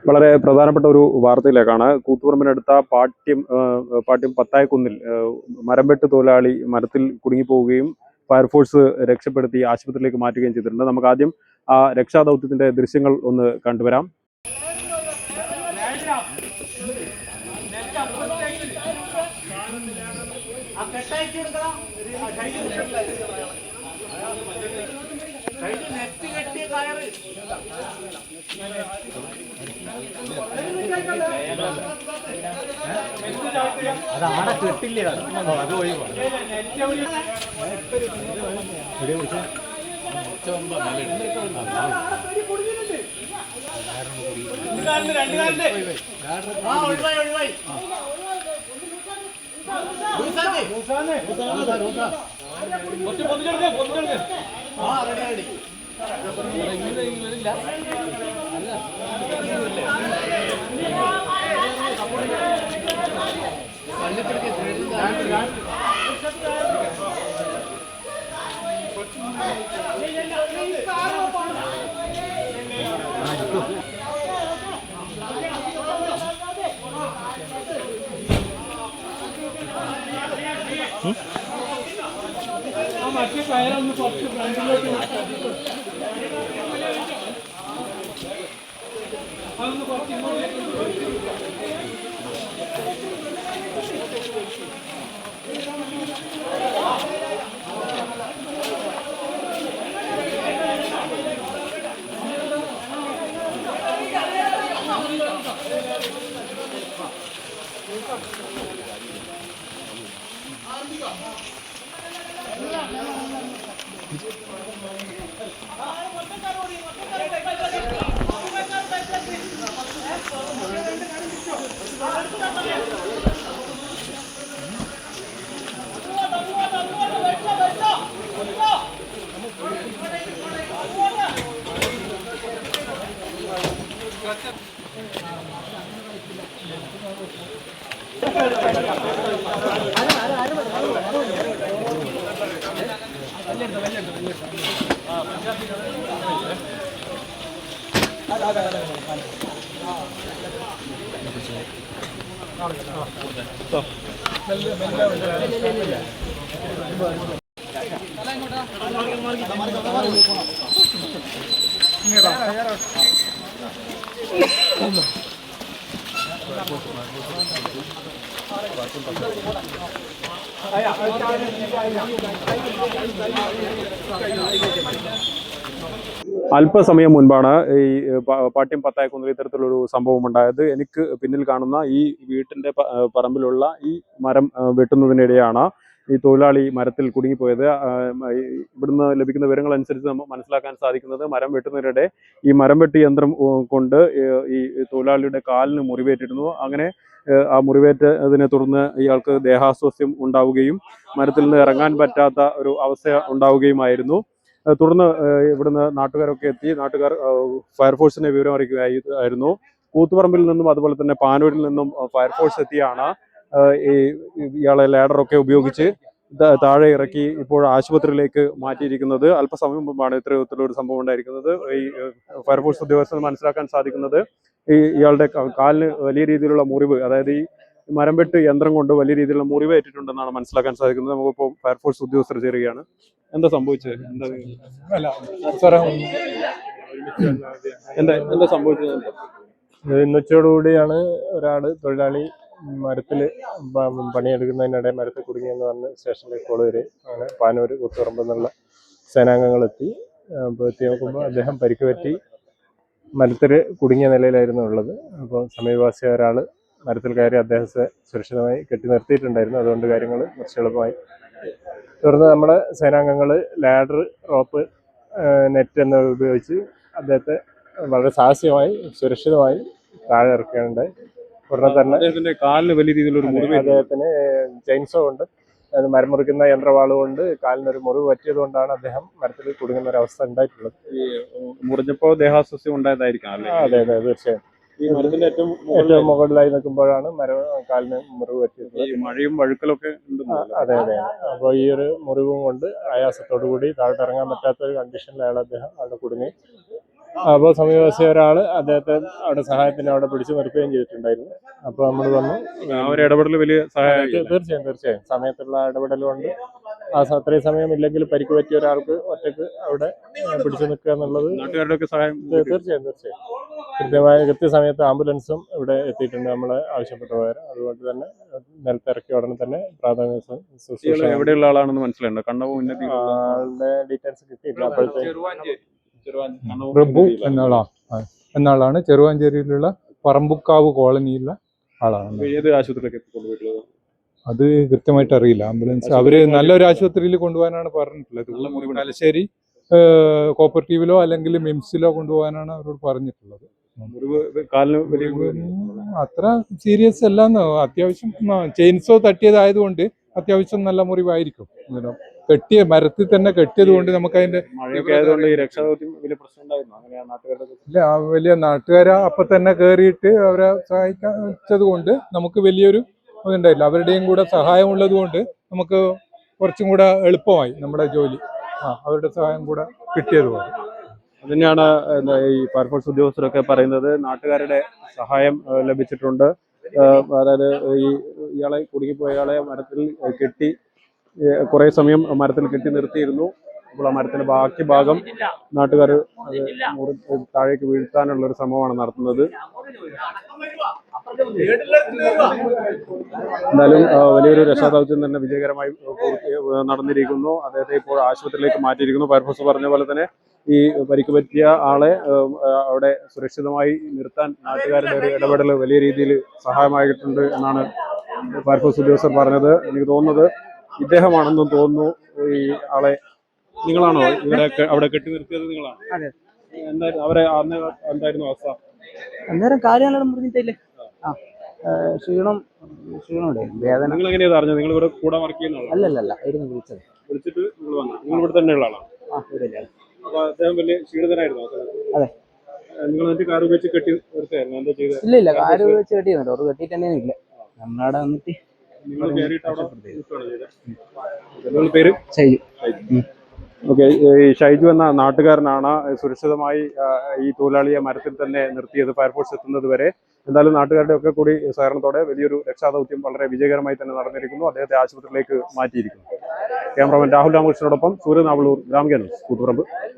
വളരെ പ്രധാനപ്പെട്ട ഒരു വാർത്തയിലേക്കാണ്. കൂത്തുപറമ്പിനടുത്ത പാട്യം പത്തായക്കുന്നിൽ മരംവെട്ട് തൊഴിലാളി മരത്തിൽ കുടുങ്ങിപ്പോവുകയും ഫയർഫോഴ്സ് രക്ഷപ്പെടുത്തി ആശുപത്രിയിലേക്ക് മാറ്റുകയും ചെയ്തിട്ടുണ്ട്. നമുക്ക് ആദ്യം ആ രക്ഷാദൗത്യത്തിന്റെ ദൃശ്യങ്ങൾ ഒന്ന് കണ്ടുവരാം. അതാണ് കിട്ടില്ല അത് പോയി മറ്റേ കയറൊന്ന് കുറച്ച് ഫ്രണ്ടിലോട്ട് അതൊന്ന് കുറച്ച് ഇങ്ങോട്ടേക്ക് അല്പസമയം മുൻപാണ് ഈ പാട്യം പത്തായക്കുന്നിൽ ഇത്തരത്തിലൊരു സംഭവം ഉണ്ടായത്. എനിക്ക് പിന്നിൽ കാണുന്ന ഈ വീട്ടിന്റെ പറമ്പിലുള്ള ഈ മരം വെട്ടുന്നതിനിടെയാണ് ഈ തൊഴിലാളി മരത്തിൽ കുടുങ്ങിപ്പോയത്. ഇവിടുന്ന് ലഭിക്കുന്ന വിവരങ്ങൾ അനുസരിച്ച് നമ്മൾ മനസ്സിലാക്കാൻ സാധിക്കുന്നത്, മരം വെട്ടുന്നതിനിടെ ഈ മരം വെട്ടി യന്ത്രം കൊണ്ട് ഈ തൊഴിലാളിയുടെ കാലിന് മുറിവേറ്റിരുന്നു. അങ്ങനെ ആ മുറിവേറ്റതിനെ തുടർന്ന് ഇയാൾക്ക് ദേഹാസ്വാസ്ഥ്യം ഉണ്ടാവുകയും മരത്തിൽ നിന്ന് ഇറങ്ങാൻ പറ്റാത്ത ഒരു അവസ്ഥ ഉണ്ടാവുകയുമായിരുന്നു. തുടർന്ന് ഇവിടുന്ന് നാട്ടുകാരൊക്കെ എത്തി. നാട്ടുകാർ ഫയർഫോഴ്സിനെ വിവരം അറിയിക്കുകയായിരുന്നു. കൂത്തുപറമ്പിൽ നിന്നും അതുപോലെ തന്നെ പാനൂരിൽ നിന്നും ഫയർഫോഴ്സ് എത്തിയാണ് ഇയാളെ ലാഡറൊക്കെ ഉപയോഗിച്ച് താഴെ ഇറക്കി ഇപ്പോൾ ആശുപത്രിയിലേക്ക് മാറ്റിയിരിക്കുന്നത്. അല്പസമയം മുമ്പാണ് ഇത്തരത്തിലൊരു സംഭവം ഉണ്ടായിരിക്കുന്നത്. ഈ ഫയർഫോഴ്സ് ഉദ്യോഗസ്ഥർ മനസ്സിലാക്കാൻ സാധിക്കുന്നത്, ഇയാളുടെ കാലിന് വലിയ രീതിയിലുള്ള മുറിവ്, അതായത് ഈ മരം വെട്ട് യന്ത്രം കൊണ്ട് വലിയ രീതിയിലുള്ള മുറിവ് ഏറ്റിട്ടുണ്ടെന്നാണ് മനസ്സിലാക്കാൻ സാധിക്കുന്നത്. നമുക്കിപ്പോൾ ഫയർഫോഴ്സ് ഉദ്യോഗസ്ഥർ ചേരുകയാണ്. എന്താ സംഭവിച്ചത്? എന്താ സംഭവിച്ചത്? ഇന്നുച്ചയോടുകൂടിയാണ് തൊഴിലാളി മരത്തിൽ പണിയെടുക്കുന്നതിനിടെ മരത്തിൽ കുടുങ്ങിയെന്ന് പറഞ്ഞ് സ്റ്റേഷനിലേക്ക് കോൾ വരും. അങ്ങനെ പാനൂർ കൂത്തുപറമ്പ് എന്നുള്ള സേനാംഗങ്ങളെത്തി. അപ്പോൾ എത്തി നോക്കുമ്പോൾ അദ്ദേഹം പരിക്ക് പറ്റി മരത്തിൽ കുടുങ്ങിയ നിലയിലായിരുന്നു ഉള്ളത്. അപ്പോൾ സമീപവാസിയായ ഒരാൾ മരത്തിൽ കയറി അദ്ദേഹത്തെ സുരക്ഷിതമായി കെട്ടി നിർത്തിയിട്ടുണ്ടായിരുന്നു. അതുകൊണ്ട് കാര്യങ്ങൾ കുറച്ച് എളുപ്പമായി. തുടർന്ന് നമ്മുടെ സേനാംഗങ്ങൾ ലാഡർ, റോപ്പ്, നെറ്റ് എന്നിവ ഉപയോഗിച്ച് അദ്ദേഹത്തെ വളരെ സാഹസികമായി സുരക്ഷിതമായി താഴെ ഇറക്കുകയുണ്ടായി. ഉടനെ തന്നെ കാലിന് വലിയ രീതിയിലൊരു മുറിവ്, അദ്ദേഹത്തിന് ചെയിൻസോ കൊണ്ട്, മരം മുറിക്കുന്ന യന്ത്രവാള് കൊണ്ട് കാലിനൊരു മുറിവ് പറ്റിയത് കൊണ്ടാണ് അദ്ദേഹം മരത്തിൽ കുടുങ്ങുന്ന ഒരു അവസ്ഥ ഉണ്ടായിട്ടുള്ളത്. ഈ മുറിഞ്ഞപ്പോ ദേഹാസ്വാസ്ഥ്യം ഉണ്ടായതായിരിക്കാം. അതെ അതെ, തീർച്ചയായും. ഈ മരത്തിന്റെ ഏറ്റവും മുകളിലായി നിൽക്കുമ്പോഴാണ് കാലിന് മുറിവ് പറ്റിയത്. മഴയും വഴുക്കലൊക്കെ. അതെ അതെ. അപ്പോൾ ഈ ഒരു മുറിവും കൊണ്ട് ആയാസത്തോടു കൂടി താഴോട്ട് ഇറങ്ങാൻ പറ്റാത്ത ഒരു കണ്ടീഷനിലാണ് അദ്ദേഹം അവിടെ കുടുങ്ങി. അപ്പോൾ സമീപവാസി ഒരാൾ അദ്ദേഹത്തെ അവിടെ സഹായത്തിന് അവിടെ പിടിച്ചു നിർത്തുകയും ചെയ്തിട്ടുണ്ടായിരുന്നു. അപ്പോൾ നമ്മൾ വന്ന് ആ ഒരു ഇടപെടൽ വലിയ സഹായം. തീർച്ചയായും സമയത്തുള്ള ഇടപെടൽ കൊണ്ട് അത്രയും സമയം ഇല്ലെങ്കിൽ പരിക്ക് പറ്റിയ ഒരാൾക്ക് ഒറ്റക്ക് അവിടെ പിടിച്ചു നിൽക്കുക എന്നുള്ളത് നാട്ടുകാരുടെ ഒക്കെ സഹായം. തീർച്ചയായും കൃത്യസമയത്ത് ആംബുലൻസും ഇവിടെ എത്തിയിട്ടുണ്ട് നമ്മളെ ആവശ്യപ്പെട്ട പകരം. അതുകൊണ്ട് തന്നെ നിലത്തിറക്കിയ ഉടനെ തന്നെ പ്രാഥമിക ശുശ്രൂഷ. എവിടെയുള്ള ആളാണെന്ന് മനസ്സിലുണ്ടോ? കണ്ണവും ആളുടെ ഡീറ്റെയിൽസ് കിട്ടിയില്ല. അപ്പോഴത്തേക്ക് പ്രഭു എന്നാളാണ് ചെറുവാഞ്ചേരിയിലുള്ള പറമ്പുക്കാവ് കോളനിയിലുള്ള ആളാണ്. ഏത് ആശുപത്രിയിലേക്ക് കൊണ്ടുപോയിട്ടുള്ളത്? അത് കൃത്യമായിട്ട് അറിയില്ല. ആംബുലൻസ് അവര് നല്ലൊരു ആശുപത്രിയിൽ കൊണ്ടുപോകാനാണ് പറഞ്ഞിട്ടുള്ളത്. തലശ്ശേരി കോപ്പറേറ്റീവിലോ അല്ലെങ്കിൽ മിംസിലോ കൊണ്ടുപോകാനാണ് അവരോട് പറഞ്ഞിട്ടുള്ളത്. കാലിന് വലിയ അത്ര സീരിയസ് അല്ലാന്ന്. അത്യാവശ്യം ചെയിൻസോ തട്ടിയതായതുകൊണ്ട് അത്യാവശ്യം നല്ല മുറിവായിരിക്കും. കെട്ടിയ മരത്തിൽ തന്നെ കെട്ടിയത് കൊണ്ട് നമുക്ക് അതിന്റെ മഴയൊക്കെ ആയതുകൊണ്ട് ഈ രക്ഷാദൗത്യം വലിയ പ്രശ്നം ഉണ്ടായിരുന്നു. അങ്ങനെ നാട്ടുകാരുടെ ഇല്ല, വലിയ നാട്ടുകാരെ അപ്പൊ തന്നെ കയറിയിട്ട് അവരെ സഹായിച്ചത് കൊണ്ട് നമുക്ക് വലിയൊരു ഇതുണ്ടായില്ല. അവരുടെയും കൂടെ സഹായമുള്ളത് കൊണ്ട് നമുക്ക് കുറച്ചും കൂടെ എളുപ്പമായി നമ്മുടെ ജോലി. അവരുടെ സഹായം കൂടെ കിട്ടിയത് കൊണ്ട് അതുതന്നെയാണ് ഈ ഫയർഫോഴ്സ് ഉദ്യോഗസ്ഥരൊക്കെ പറയുന്നത്. നാട്ടുകാരുടെ സഹായം ലഭിച്ചിട്ടുണ്ട്. അതായത് ഇയാളെ കുടുങ്ങിപ്പോയയാളെ മരത്തിൽ കെട്ടി കുറേ സമയം മരത്തിൽ കെട്ടി നിർത്തിയിരുന്നു. അപ്പോൾ ആ മരത്തിന്റെ ബാക്കി ഭാഗം നാട്ടുകാർ താഴേക്ക് വീഴ്ത്താനുള്ള ഒരു ശ്രമമാണ് നടത്തുന്നത്. എന്തായാലും വലിയൊരു രക്ഷാദൗത്യം തന്നെ വിജയകരമായി നടന്നിരിക്കുന്നു. അദ്ദേഹത്തെ ഇപ്പോൾ ആശുപത്രിയിലേക്ക് മാറ്റിയിരിക്കുന്നു. ഫയർഫോഴ്സ് പറഞ്ഞ പോലെ തന്നെ ഈ പരിക്ക് പറ്റിയ ആളെ അവിടെ സുരക്ഷിതമായി നിർത്താൻ നാട്ടുകാരുടെ ഒരു ഇടപെടൽ വലിയ രീതിയിൽ സഹായമായിട്ടുണ്ട് എന്നാണ് ഫയർഫോഴ്സ് ഉദ്യോഗസ്ഥർ പറഞ്ഞത്. എനിക്ക് തോന്നുന്നത് ഇദ്ദേഹമാണെന്നും തോന്നുന്നു ഈ ആളെ. നിങ്ങളാണോ ഇവരെ അവിടെ കെട്ടി നിർത്തിയത്? നിങ്ങളാണ്? എന്തായാലും അവരെ അന്ന് എന്തായിരുന്നു അവസ്ഥ? അന്നേരം കാര്യങ്ങളെല്ലാം മുറിഞ്ഞിട്ടില്ലേ? ക്ഷീണം വേദന. നിങ്ങൾ എങ്ങനെയാണ് അറിഞ്ഞത്? നിങ്ങൾ ഇവിടെ കൂടെ വർക്ക് ചെയ്യുന്ന അല്ലല്ല ആയിരുന്നു വിളിച്ചിട്ട് നിങ്ങൾ വന്നു? നിങ്ങൾ ഇവിടെ തന്നെയുള്ള ആളാണ്? അപ്പൊ അദ്ദേഹം വലിയ ക്ഷീണിതനായിരുന്നു? അതെ. നിങ്ങൾ എന്നിട്ട് കാർ ഉപയോഗിച്ച് കെട്ടി നിർത്തിയായിരുന്നു? എന്താ ചെയ്തത്? ഇല്ല കാര് വെച്ച് കെട്ടിയുന്നുണ്ട്. അവർ കെട്ടിട്ട് തന്നെ ഇല്ല. നമ്മളവിടെ വന്നിട്ട് നിങ്ങൾ കയറിയിട്ട് അവിടെ പേര് ചെയ്യും. ഓക്കെ. ഈ ഷൈജു എന്ന നാട്ടുകാരനാണ് സുരക്ഷിതമായി ഈ തൊഴിലാളിയെ മരത്തിൽ തന്നെ നിർത്തിയത് ഫയർഫോഴ്സ് എത്തുന്നത് വരെ. എന്തായാലും നാട്ടുകാരുടെ ഒക്കെ കൂടി സഹകരണത്തോടെ വലിയൊരു രക്ഷാദൗത്യം വളരെ വിജയകരമായി തന്നെ നടന്നിരിക്കുന്നു. അദ്ദേഹത്തെ ആശുപത്രിയിലേക്ക് മാറ്റിയിരിക്കുന്നു. ക്യാമറമാൻ രാഹുൽ രാമകൃഷ്ണനോടൊപ്പം സൂര്യനാവളൂർ, ഗ്രാമിക ന്യൂസ്, കൂത്തുപറമ്പ്.